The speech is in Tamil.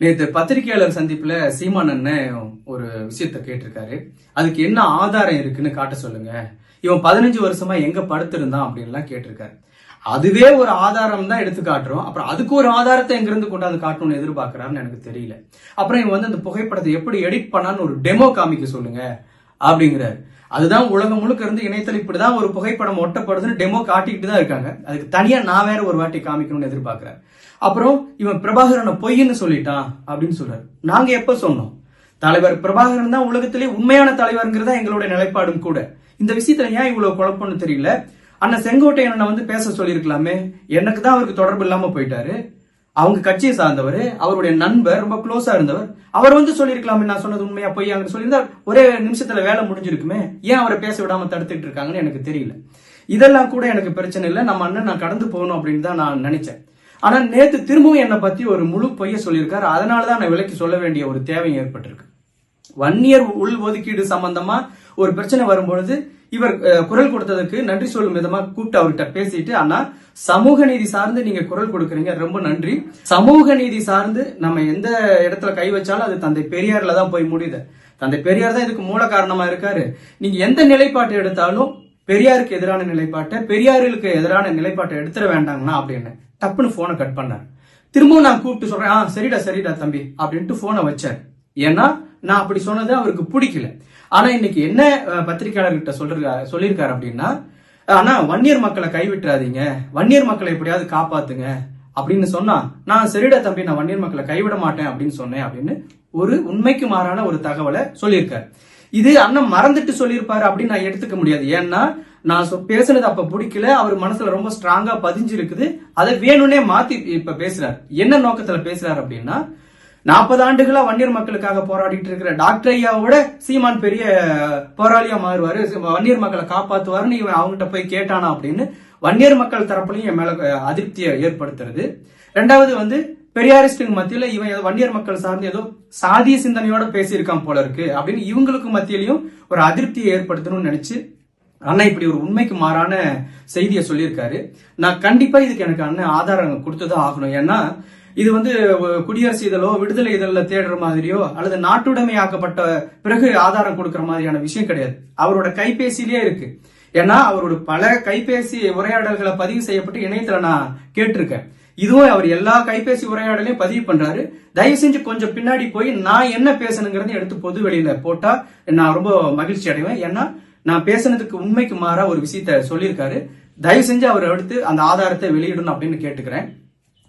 நேற்று பத்திரிகையாளர் சந்திப்புல சீமான் அண்ணன் ஒரு விஷயத்த கேட்டிருக்காரு. அதுக்கு என்ன ஆதாரம் இருக்குன்னு காட்ட சொல்லுங்க, இவன் 15 வருஷமா எங்க படுத்திருந்தான் அப்படின்லாம் கேட்டிருக்காரு. அதுவே ஒரு ஆதாரம் தான் எடுத்து காட்டுறோம். அப்புறம் அதுக்கு ஒரு ஆதாரத்தை எங்க இருந்து கொண்டாந்து காட்டணும்னு எதிர்பார்க்கிறாருன்னு எனக்கு தெரியல. அப்புறம் இவன் வந்து அந்த புகைப்படத்தை எப்படி எடிட் பண்ணான்னு ஒரு டெமோ காமிக்க சொல்லுங்க அப்படிங்கிறாரு. அதுதான் உலகம் முழுக்க இருந்து இணையத்தில் இப்படிதான் ஒரு புகைப்படம் ஒட்டப்படுதுன்னு டெமோ காட்டிக்கிட்டு தான் இருக்காங்க. அதுக்கு தனியா நான் வேற ஒரு வாட்டி காமிக்கணும்னு எதிர்பார்க்கிறேன். அப்புறம் இவன் பிரபாகரனை பொய்ன்னு சொல்லிட்டான் அப்படின்னு சொல்றாரு. நாங்க எப்ப சொன்னோம்? தலைவர் பிரபாகரன் தான் உலகத்திலே உண்மையான தலைவர்ங்கிறதா எங்களுடைய நிலைப்பாடும் கூட. இந்த விஷயத்துல ஏன் இவ்வளவு குழப்பம்னு தெரியல. அண்ணன் செங்கோட்டையனை வந்து பேச சொல்லியிருக்கலாமே. எனக்கு தான் அவருக்கு தொடர்பு இல்லாம போயிட்டாரு. அவங்க கட்சியை சார்ந்தவர், அவருடைய நண்பர், ரொம்ப க்ளோஸா இருந்தவர். அவர் வந்து சொல்லியிருக்கலாமே நான் சொன்னது உண்மையா போய் அங்க சொல்லியிருந்தா ஒரே நிமிஷத்துல வேலை முடிஞ்சிருக்குமே. ஏன் அவரை பேச விடாம தடுத்துட்டு இருக்காங்கன்னு எனக்கு தெரியல. இதெல்லாம் கூட எனக்கு பிரச்சனை இல்லை. நம்ம அண்ணன் நான் கடந்து போகணும் அப்படின்னு தான் நான் நினைச்சேன். ஆனா நேத்து திரும்பவும் என்னை பத்தி ஒரு முழு பொய்ய சொல்லியிருக்காரு. அதனாலதான் நான் விலைக்கு சொல்ல வேண்டிய ஒரு தேவை ஏற்பட்டிருக்கு. வன்னியர் உள் ஒதுக்கீடு சம்பந்தமா ஒரு பிரச்சனை வரும்பொழுது இவர் குரல் கொடுத்ததுக்கு நன்றி சொல்லும் விதமா கூப்பிட்டு அவர்கிட்ட பேசிட்டு, ஆனா சமூக நீதி சார்ந்து நீங்க குரல் கொடுக்கறீங்க, ரொம்ப நன்றி. சமூக நீதி சார்ந்து நம்ம எந்த இடத்துல கை வச்சாலும் அது தந்தை பெரியார்ல தான் போய் முடியுது. தந்தை பெரியார் தான் இதுக்கு மூல காரணமா இருக்காரு. நீங்க எந்த நிலைப்பாட்டை எடுத்தாலும் பெரியாருக்கு எதிரான நிலைப்பாட்டை, பெரியாருக்கு எதிரான நிலைப்பாட்டை எடுத்துட வேண்டாங்கண்ணா அப்படின்னு டப்புன்னு போனை கட் பண்ணார். திரும்பவும் நான் கூப்பிட்டு சொல்றேன், சரிடா தம்பி அப்படின்ட்டு போனை வச்சார். ஏன்னா நான் அப்படி சொன்னது அவருக்கு பிடிக்கல. ஆனா இன்னைக்கு என்ன பத்திரிகையாளர்கிட்ட சொல்லியிருக்காரு அப்படின்னா, ஆனா வன்னியர் மக்களை கைவிட்டுறாதீங்க, வன்னியர் மக்களை எப்படியாவது காப்பாத்துங்க அப்படின்னு சொன்னா, நான் சரிடா தம்பி நான் வன்னியர் மக்களை கைவிட மாட்டேன் அப்படின்னு சொன்னேன் அப்படின்னு ஒரு உண்மைக்கு மாறான ஒரு தகவலை சொல்லியிருக்காரு. இது அண்ணன் மறந்துட்டு சொல்லியிருப்பாரு அப்படின்னு நான் எடுத்துக்க முடியாது. ஏன்னா நான் பேசுனது அப்ப பிடிக்கல, அவர் மனசுல ரொம்ப ஸ்ட்ராங்கா பதிஞ்சு இருக்குது. அதை வேணும்னே மாத்தி இப்ப பேசுறாரு. என்ன நோக்கத்துல பேசுறாரு அப்படின்னா, 40 ஆண்டுகளா வன்னியர் மக்களுக்காக போராடிட்டு இருக்கிற டாக்டர் ஐயாவோட சீமான் பெரிய போராளியா மாறுவாரு, வன்னியர் மக்களை காப்பாத்துவாருன்னு இவன் அவங்ககிட்ட போய் கேட்டானா அப்படின்னு வன்னியர் மக்கள் தரப்புலையும் என் மேல அதிருப்தியை ஏற்படுத்துறது. ரெண்டாவது வந்து பெரியாரிஸ்டுக்கு மத்தியில இவன் வன்னியர் மக்கள் சார்ந்து ஏதோ சாதிய சிந்தனையோட பேசியிருக்கான் போல இருக்கு அப்படின்னு இவங்களுக்கு மத்தியிலையும் ஒரு அதிருப்தியை ஏற்படுத்தணும்னு நினைச்சு அண்ணா இப்படி ஒரு உண்மைக்கு மாறான செய்தியை சொல்லியிருக்காரு. நான் கண்டிப்பா இதுக்கு எனக்கு அண்ணன் ஆதாரம் கொடுத்துதான் ஆகணும். ஏன்னா இது வந்து குடியரசு இதழோ விடுதலை இதழில தேடுற மாதிரியோ அல்லது நாட்டுடைமையாக்கப்பட்ட பிறகு ஆதாரம் கொடுக்கற மாதிரியான விஷயம் கிடையாது. அவரோட கைபேசியிலேயே இருக்கு. ஏன்னா அவரோட பல கைபேசி உரையாடல்களை பதிவு செய்யப்பட்டு இணையத்துல நான் கேட்டிருக்கேன். இதுவும் அவர் எல்லா கைபேசி உரையாடலையும் பதிவு பண்றாரு. தயவு செஞ்சு கொஞ்சம் பின்னாடி போய் நான் என்ன பேசணுங்கிறத எடுத்து பொது வெளியில போட்டா நான் ரொம்ப மகிழ்ச்சி அடைவேன். ஏன்னா நான் பேசுனதுக்கு உண்மைக்கு மாறா ஒரு விஷயத்த சொல்லியிருக்காரு. தயவு செஞ்சு அவர் எடுத்து அந்த ஆதாரத்தை வெளியிடணும் அப்படின்னு கேட்டுக்கிறேன்.